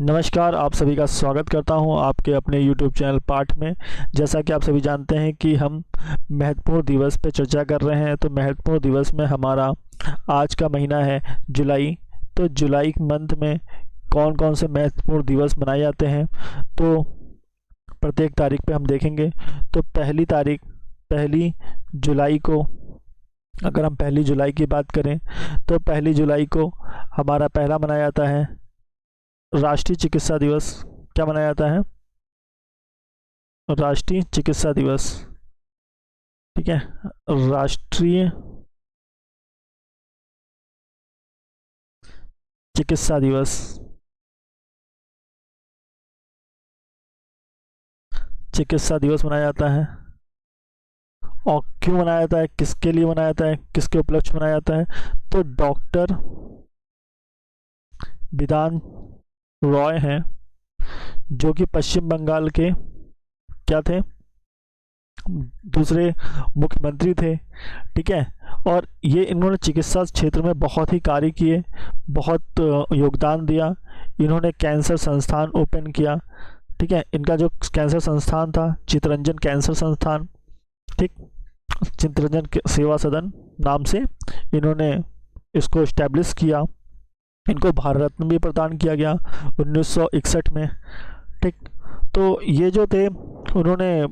नमस्कार, आप सभी का स्वागत करता हूं आपके अपने YouTube चैनल पाठ में। जैसा कि आप सभी जानते हैं कि हम महत्वपूर्ण दिवस पे चर्चा कर रहे हैं, तो महत्वपूर्ण दिवस में हमारा आज का महीना है जुलाई। तो जुलाई मंथ में कौन-कौन से महत्वपूर्ण दिवस मनाए जाते हैं, तो प्रत्येक तारीख पे हम देखेंगे। तो पहली जुलाई को, अगर हम पहली जुलाई की बात करें, तो पहली जुलाई को हमारा पहला मनाया जाता है राष्ट्रीय चिकित्सा दिवस। क्या मनाया जाता है? राष्ट्रीय चिकित्सा दिवस। ठीक है, राष्ट्रीय चिकित्सा दिवस। चिकित्सा दिवस मनाया जाता है। और क्यों मनाया जाता है, किसके लिए मनाया जाता है, किसके उपलक्ष्य में मनाया जाता है? तो डॉक्टर बिधान रॉय हैं, जो कि पश्चिम बंगाल के क्या थे, दूसरे मुख्यमंत्री थे। ठीक है, और ये इन्होंने चिकित्सा क्षेत्र में बहुत ही कार्य किए, बहुत योगदान दिया। इन्होंने कैंसर संस्थान ओपन किया। ठीक है, इनका जो कैंसर संस्थान था, चित्तरंजन कैंसर संस्थान, ठीक, चित्तरंजन सेवा सदन नाम से इन्होंने इसको इस्टेब्लिश किया। इनको भारत रत्न भी प्रदान किया गया 1961 में। ठीक, तो ये जो थे, उन्होंने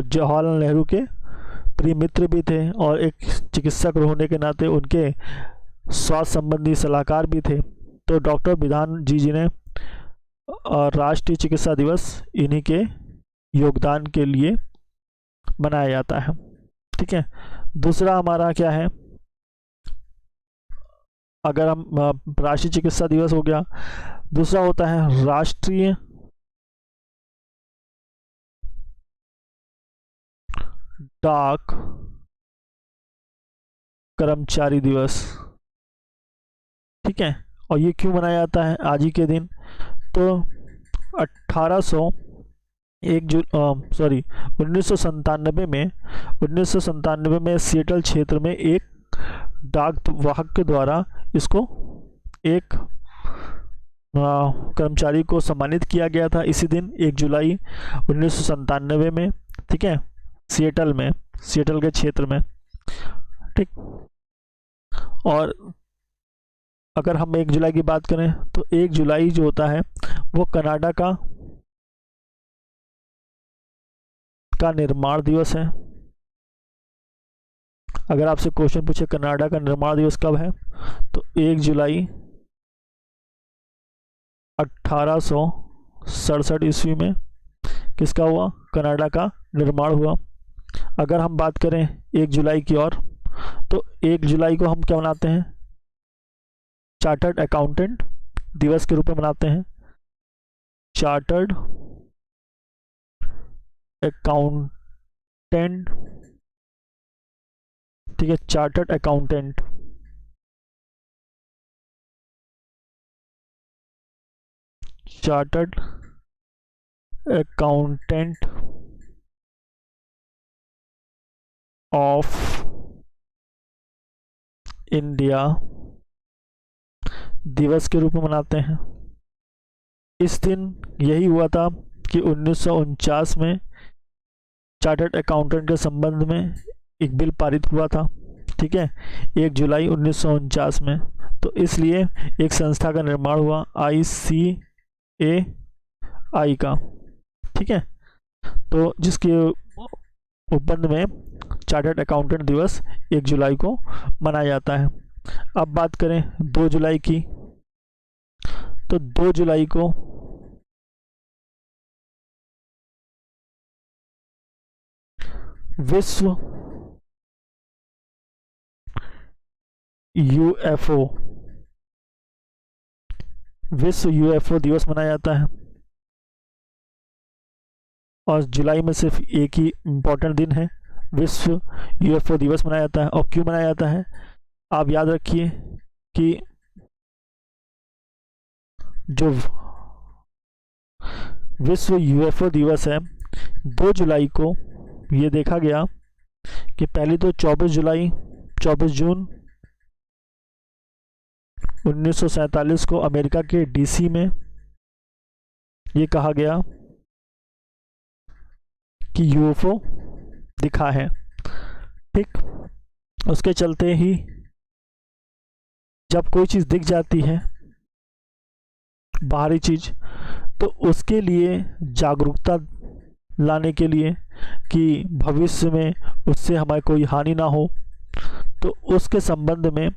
जवाहरलाल नेहरू के प्रिय मित्र भी थे, और एक चिकित्सक होने के नाते उनके स्वास्थ्य संबंधी सलाहकार भी थे। तो डॉक्टर बिधान जी ने राष्ट्रीय चिकित्सा दिवस इन्हीं के योगदान के लिए मनाया जाता है। ठीक है, दूसरा हमारा क्या है, अगर हम राष्ट्रीय चिकित्सा दिवस हो गया, दूसरा होता है राष्ट्रीय डाक कर्मचारी दिवस। ठीक है, और ये क्यों मनाया जाता है आज ही के दिन? तो 1997 में सिएटल क्षेत्र में एक डाक वाहक के द्वारा इसको एक कर्मचारी को सम्मानित किया गया था इसी दिन, 1 जुलाई 1997 में। ठीक है, सिएटल में, सिएटल के क्षेत्र में। ठीक, और अगर हम 1 जुलाई की बात करें, तो 1 जुलाई जो होता है वो कनाडा का निर्माण दिवस है। अगर आपसे क्वेश्चन पूछे कनाडा का निर्माण दिवस कब है, तो 1 जुलाई 1867 ईस्वी में किसका हुआ, कनाडा का निर्माण हुआ। अगर हम बात करें 1 जुलाई की और, तो 1 जुलाई को हम क्या मनाते हैं, चार्टर्ड अकाउंटेंट दिवस के रूप में मनाते हैं। चार्टर्ड अकाउंटेंट, ठीक है, chartered accountant, chartered accountant of India दिवस के रूप में मनाते हैं। इस दिन यही हुआ था कि 1949 में चार्टर्ड अकाउंटेंट के संबंध में एक बिल पारित हुआ था। ठीक है, 1 जुलाई 1949 में। तो इसलिए एक संस्था का निर्माण हुआ, ICAI का। ठीक है, तो जिसके उपबंध में चार्टर्ड अकाउंटेंट दिवस 1 जुलाई को मनाया जाता है। अब बात करें 2 जुलाई की, तो 2 जुलाई को विश्व यूएफओ दिवस मनाया जाता है। और जुलाई में सिर्फ एक ही इम्पोर्टेंट दिन है, विश्व यूएफओ दिवस मनाया जाता है। और क्यों मनाया जाता है, आप याद रखिए कि जो विश्व यूएफओ दिवस है 2 जुलाई को, ये देखा गया कि पहले तो 24 जून 1947 को अमेरिका के DC में ये कहा गया कि यूएफओ दिखा है। ठीक, उसके चलते ही जब कोई चीज़ दिख जाती है बाहरी चीज़, तो उसके लिए जागरूकता लाने के लिए कि भविष्य में उससे हमारी कोई हानि ना हो, तो उसके संबंध में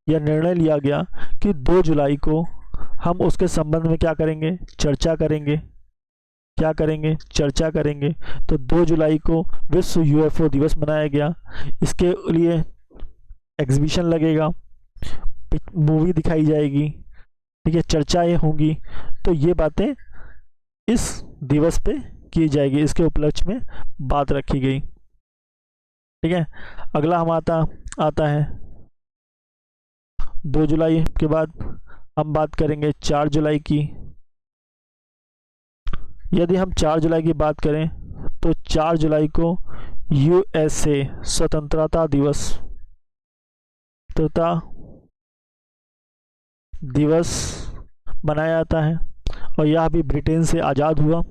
यह निर्णय लिया गया कि 2 जुलाई को हम उसके संबंध में क्या करेंगे, चर्चा करेंगे। क्या करेंगे, चर्चा करेंगे। तो 2 जुलाई को विश्व यूएफओ दिवस मनाया गया। इसके लिए एग्जीबिशन लगेगा, मूवी दिखाई जाएगी, ठीक है, चर्चाएं होंगी। तो ये बातें इस दिवस पे की जाएगी, इसके उपलक्ष्य में बात रखी गई। ठीक है, अगला हम आता है 2 जुलाई के बाद हम बात करेंगे 4 जुलाई की। यदि हम 4 जुलाई की बात करें तो 4 जुलाई को यूएसए स्वतंत्रता दिवस मनाया जाता है, और यह भी ब्रिटेन से आज़ाद हुआ।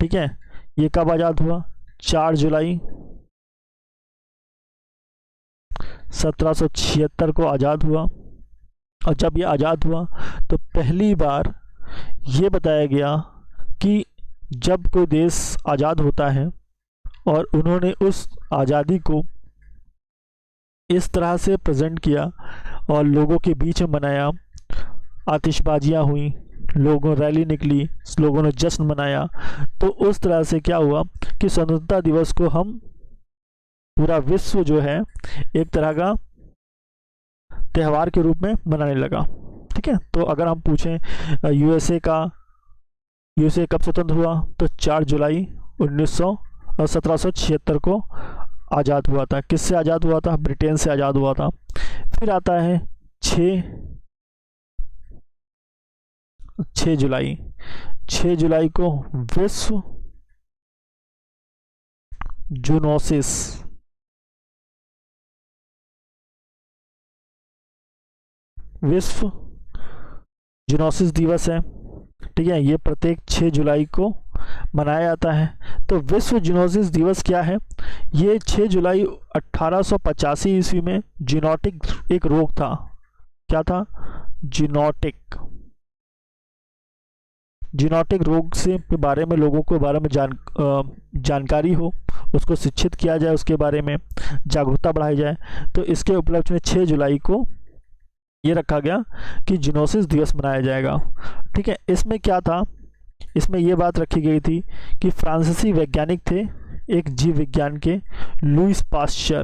ठीक है, ये कब आज़ाद हुआ, 4 जुलाई 1776 को आज़ाद हुआ। और जब ये आज़ाद हुआ तो पहली बार ये बताया गया कि जब कोई देश आज़ाद होता है और उन्होंने उस आज़ादी को इस तरह से प्रेजेंट किया और लोगों के बीच में मनाया, आतिशबाजियाँ हुई, लोगों रैली निकली, लोगों ने जश्न मनाया, तो उस तरह से क्या हुआ कि स्वतंत्रता दिवस को हम पूरा विश्व जो है एक तरह का त्यौहार के रूप में मनाने लगा। ठीक है, तो अगर हम पूछें यूएसए कब स्वतंत्र हुआ, तो 4 जुलाई 1776 को आज़ाद हुआ था। किससे आज़ाद हुआ था, ब्रिटेन से आज़ाद हुआ था। फिर आता है 6 जुलाई को विश्व जूनोसिस दिवस है। ठीक है, ये प्रत्येक 6 जुलाई को मनाया जाता है। तो विश्व जूनोसिस दिवस क्या है, ये 6 जुलाई 1885 ईस्वी में जीनोटिक एक रोग था। क्या था, जीनोटिक रोग से के बारे में लोगों को बारे में जानकारी हो, उसको शिक्षित किया जाए, उसके बारे में जागरूकता बढ़ाई जाए। तो इसके उपलक्ष्य में 6 जुलाई को ये रखा गया कि जूनोसिस दिवस मनाया जाएगा। ठीक है, इसमें क्या था, इसमें ये बात रखी गई थी कि फ्रांसीसी वैज्ञानिक थे एक जीव विज्ञान के, लुईस पाश्चर।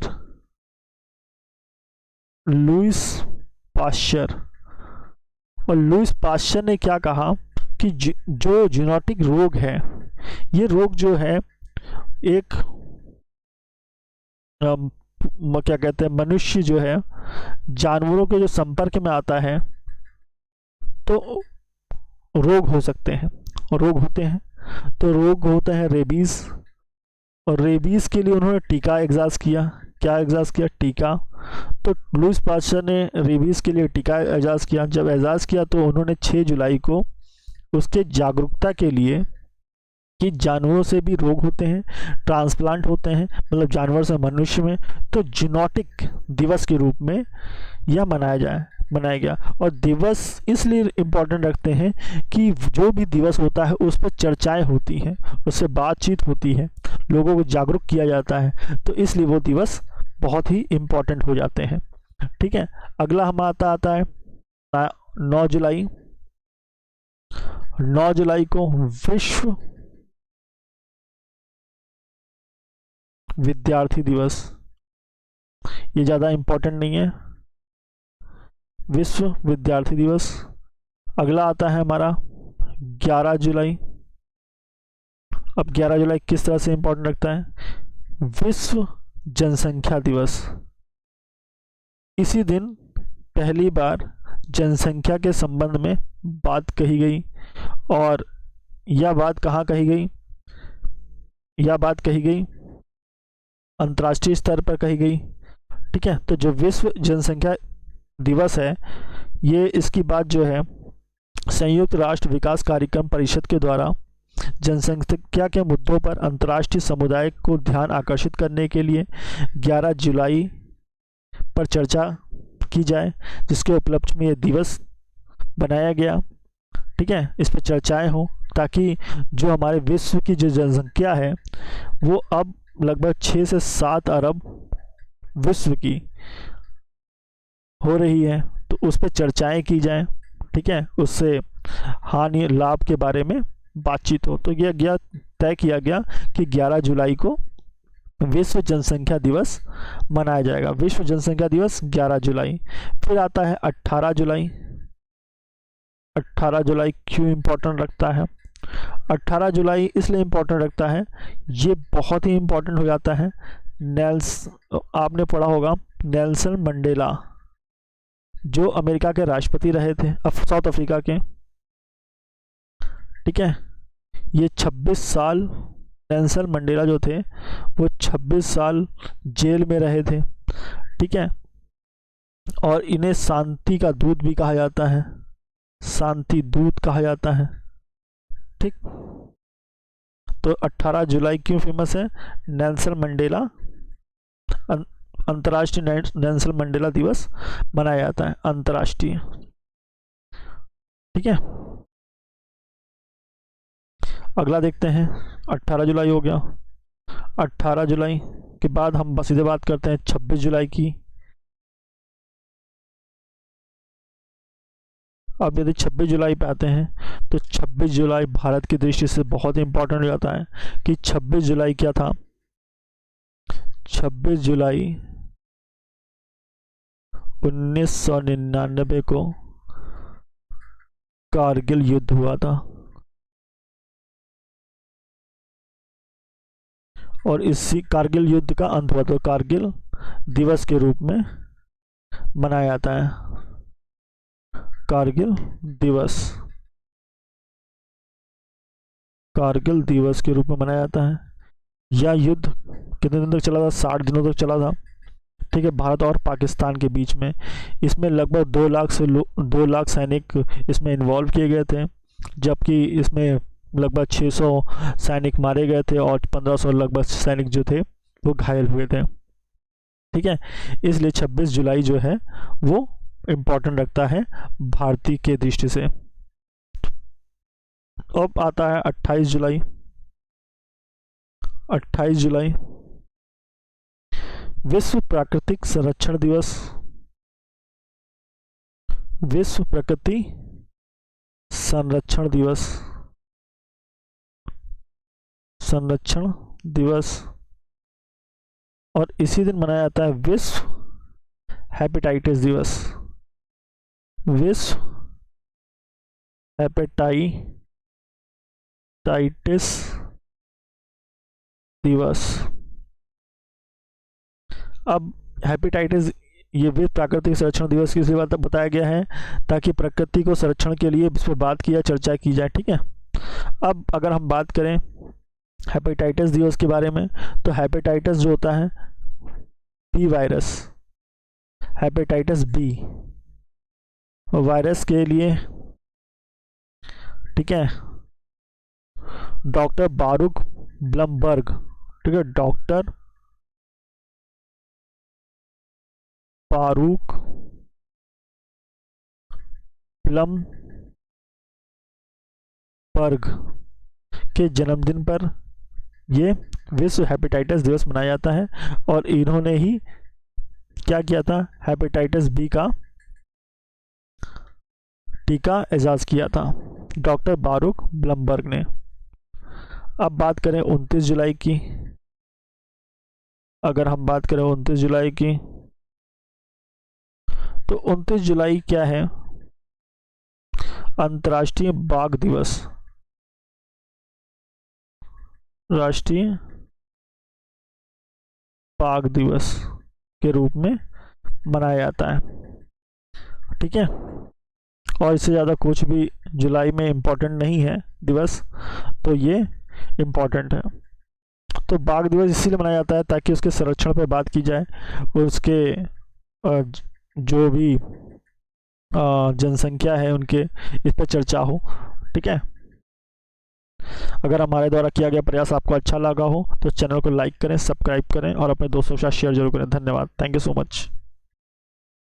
और लुईस पाश्चर ने क्या कहा कि जो जीनोटिक रोग है, ये रोग जो है एक क्या कहते हैं, मनुष्य जो है जानवरों के जो संपर्क में आता है तो रोग हो सकते हैं, रोग होते हैं। तो रोग होता है रेबीज़, और रेबीज़ के लिए उन्होंने टीका एग्जाज किया। क्या एग्जाज किया, टीका। तो लुईस पाश्चर ने रेबीज़ के लिए टीका एजाज किया। जब एजाज किया तो उन्होंने 6 जुलाई को उसके जागरूकता के लिए कि जानवरों से भी रोग होते हैं, ट्रांसप्लांट होते हैं, मतलब जानवर से मनुष्य में, तो जीनोटिक दिवस के रूप में यह मनाया गया। और दिवस इसलिए इम्पोर्टेंट रखते हैं कि जो भी दिवस होता है उस पर चर्चाएं होती हैं, उससे बातचीत होती है, लोगों को जागरूक किया जाता है, तो इसलिए वो दिवस बहुत ही इम्पोर्टेंट हो जाते हैं। ठीक है, अगला हम आता है 9 जुलाई को विश्व विद्यार्थी दिवस। ये ज़्यादा इम्पोर्टेंट नहीं है, विश्व विद्यार्थी दिवस। अगला आता है हमारा 11 जुलाई। अब 11 जुलाई किस तरह से इम्पोर्टेंट रखता है, विश्व जनसंख्या दिवस। इसी दिन पहली बार जनसंख्या के संबंध में बात कही गई, और यह बात कहाँ कही गई, यह बात कही गई अंतर्राष्ट्रीय स्तर पर कही गई। ठीक है, तो जो विश्व जनसंख्या दिवस है, ये इसकी बात जो है संयुक्त राष्ट्र विकास कार्यक्रम परिषद के द्वारा जनसंख्या के मुद्दों पर अंतर्राष्ट्रीय समुदाय को ध्यान आकर्षित करने के लिए 11 जुलाई पर चर्चा की जाए, जिसके उपलक्ष्य में ये दिवस बनाया गया। ठीक है, इस पर चर्चाएं हो ताकि जो हमारे विश्व की जो जनसंख्या है वो अब लगभग 6 से 7 अरब विश्व की हो रही है, तो उस पर चर्चाएं की जाएं। ठीक है, उससे हानि लाभ के बारे में बातचीत हो। तो यह तय किया गया कि 11 जुलाई को विश्व जनसंख्या दिवस मनाया जाएगा। विश्व जनसंख्या दिवस 11 जुलाई। फिर आता है 18 जुलाई। 18 जुलाई क्यों इम्पोर्टेंट रखता है? 18 जुलाई इसलिए इम्पोर्टेंट रखता है, ये बहुत ही इम्पोर्टेंट हो जाता है। आपने पढ़ा होगा नेल्सन मंडेला, जो अमेरिका के राष्ट्रपति रहे थे, साउथ अफ्रीका के। ठीक है, ये 26 साल नेल्सन मंडेला जो थे वो 26 साल जेल में रहे थे। ठीक है, और इन्हें शांति का दूत भी कहा जाता है, शांति दूत कहा जाता है। ठीक, तो 18 जुलाई क्यों फेमस है? नेल्सन मंडेला, अंतर्राष्ट्रीय नेल्सन मंडेला दिवस मनाया जाता है, अंतर्राष्ट्रीय। ठीक है, अगला देखते हैं। 18 जुलाई हो गया। 18 जुलाई के बाद हम सीधे बात करते हैं 26 जुलाई की। अब यदि 26 जुलाई पे आते हैं तो 26 जुलाई भारत की दृष्टि से बहुत इंपॉर्टेंट हो जाता है कि 26 जुलाई क्या था। 26 जुलाई 1999 को कारगिल युद्ध हुआ था, और इसी कारगिल युद्ध का अंत हुआ, तो कारगिल दिवस के रूप में मनाया जाता है। कारगिल दिवस, कारगिल दिवस के रूप में मनाया जाता है। यह युद्ध कितने दिन तक चला था? 60 दिनों तक चला था। ठीक है, भारत और पाकिस्तान के बीच में। इसमें लगभग 2 लाख सैनिक इसमें इन्वॉल्व किए गए थे, जबकि इसमें लगभग 600 सैनिक मारे गए थे और 1500 लगभग सैनिक जो थे वो घायल हुए थे। ठीक है, इसलिए 26 जुलाई जो है वो इम्पोर्टेंट रखता है भारतीय के दृष्टि से। अब आता है 28 जुलाई। 28 जुलाई विश्व प्राकृतिक संरक्षण दिवस। विश्व प्रकृति संरक्षण दिवस, संरक्षण दिवस। और इसी दिन मनाया जाता है विश्व हेपेटाइटिस दिवस। विश्व हेपेटाइटिस दिवस। अब हेपेटाइटिस ये विश्व प्राकृतिक संरक्षण दिवस की इसलिए बताया गया है ताकि प्रकृति को संरक्षण के लिए इस पर बात की जाए, चर्चा की जाए। ठीक है, अब अगर हम बात करें हेपेटाइटिस दिवस के बारे में, तो हेपेटाइटिस जो होता है B virus, hepatitis B virus के लिए, ठीक है, डॉक्टर बारूक ब्लमबर्ग, ठीक है, डॉक्टर बारूक ब्लमबर्ग के जन्मदिन पर ये विश्व हेपेटाइटिस दिवस मनाया जाता है। और इन्होंने ही क्या किया था? हेपेटाइटिस बी का टीका इजाज किया था, डॉक्टर बारूक ब्लमबर्ग ने। अब बात करें 29 जुलाई की। अगर हम बात करें 29 जुलाई की, तो 29 जुलाई क्या है? अंतर्राष्ट्रीय बाघ दिवस, राष्ट्रीय बाघ दिवस के रूप में मनाया जाता है। ठीक है, और इससे ज़्यादा कुछ भी जुलाई में इम्पोर्टेंट नहीं है दिवस, तो ये इम्पोर्टेंट है। तो बाघ दिवस इसीलिए मनाया जाता है ताकि उसके संरक्षण पर बात की जाए और उसके जो भी जनसंख्या है उनके, इस पर चर्चा हो। ठीक है, अगर हमारे द्वारा किया गया प्रयास आपको अच्छा लगा हो तो चैनल को लाइक करें, सब्सक्राइब करें और अपने दोस्तों के साथ शेयर जरूर करें। धन्यवाद, थैंक यू सो मच।